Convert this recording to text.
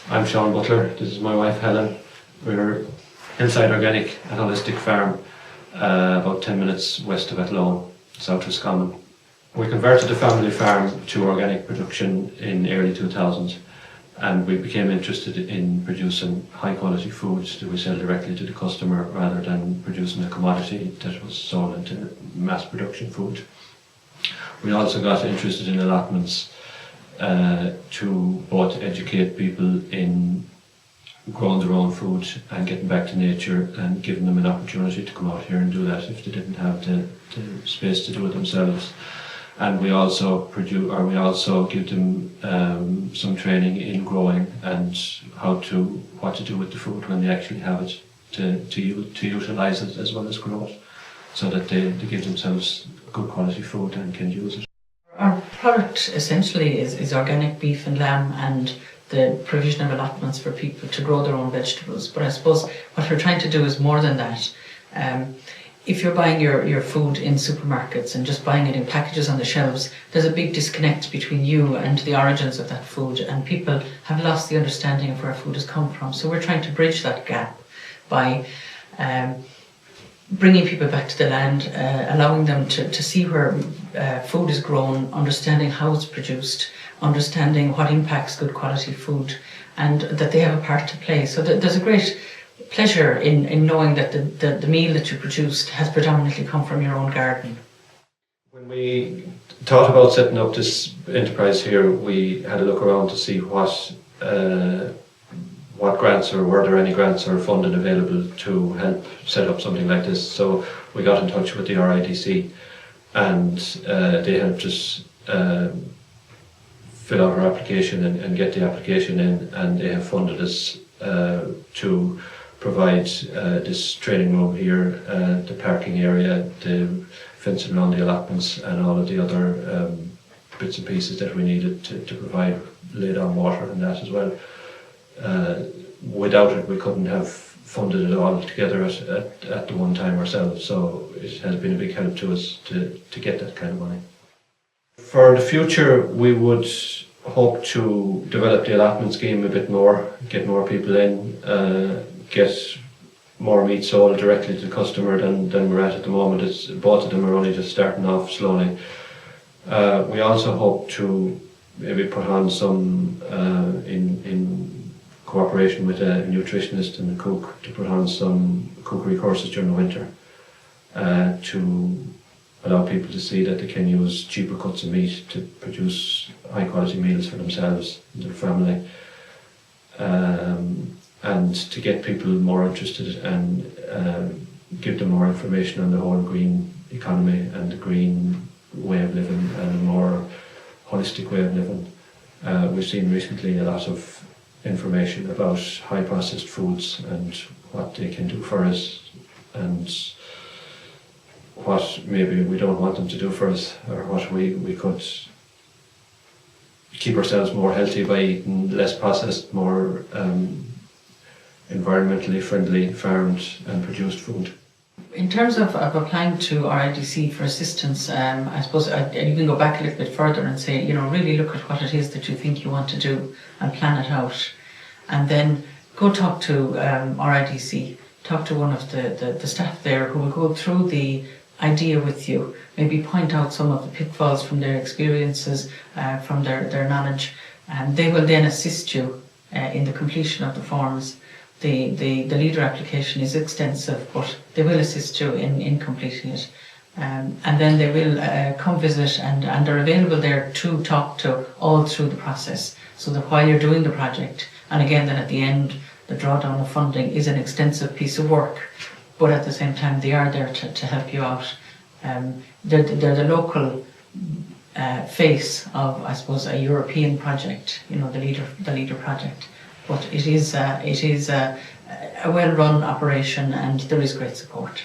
I'm Helen Butler. This is my wife Helen. We're Hillside Organic and Holistic Farm, about 10 minutes west of Athlone, south Roscommon. We converted the family farm to organic production in early 2000, and we became interested in producing high quality foods that we sell directly to the customer rather than producing a commodity that was sold into mass production food. We also got interested in allotments to both educate people in growing their own food and getting back to nature and giving them an opportunity to come out here and do that if they didn't have the space to do it themselves. And we also give them some training in growing and what to do with the food when they actually have it, to utilise it as well as grow it, so that they give themselves good quality food and can use it. Our product essentially is organic beef and lamb and the provision of allotments for people to grow their own vegetables. But I suppose what we're trying to do is more than that. If you're buying your food in supermarkets and just buying it in packages on the shelves, there's a big disconnect between you and the origins of that food, and people have lost the understanding of where food has come from. So we're trying to bridge that gap by bringing people back to the land, allowing them to see where food is grown, understanding how it's produced, understanding what impacts good quality food, and that they have a part to play. So there's a great pleasure in knowing that the meal that you produced has predominantly come from your own garden. When we thought about setting up this enterprise here, we had a look around to see what grants, or were there any grants or funding available to help set up something like this. So we got in touch with the RIDC, and they helped us fill out our application and get the application in, and they have funded us to provide this training room here, the parking area, the fencing around the allotments, and all of the other bits and pieces that we needed to provide laid on water and that as well. Without it, we couldn't have funded it all together at the one time ourselves, so it has been a big help to us to get that kind of money. For the future, we would hope to develop the allotment scheme a bit more, get more people in, get more meat sold directly to the customer than we're at the moment. Both of them are only just starting off slowly. We also hope to maybe put on some, in cooperation with a nutritionist and a cook, to put on some cookery courses during the winter, to allow people to see that they can use cheaper cuts of meat to produce high quality meals for themselves and their family, and to get people more interested and give them more information on the whole green economy and the green way of living and a more holistic way of living. We've seen recently a lot of information about high processed foods and what they can do for us and what maybe we don't want them to do for us, or what we could keep ourselves more healthy by eating less processed, more environmentally friendly farmed and produced food. In terms of applying to RIDC for assistance, I suppose you can go back a little bit further and say, really look at what it is that you think you want to do and plan it out. And then go talk to RIDC, talk to one of the staff there who will go through the idea with you, maybe point out some of the pitfalls from their experiences, from their knowledge, and they will then assist you in the completion of the forms. The leader application is extensive, but they will assist you in completing it. And then they will come visit, and they're available there to talk to all through the process, so that while you're doing the project, and again then at the end, the drawdown of funding is an extensive piece of work, but at the same time they are there to help you out. They're the local face of, I suppose, a European project, the leader project. But it is a well-run operation, and there is great support.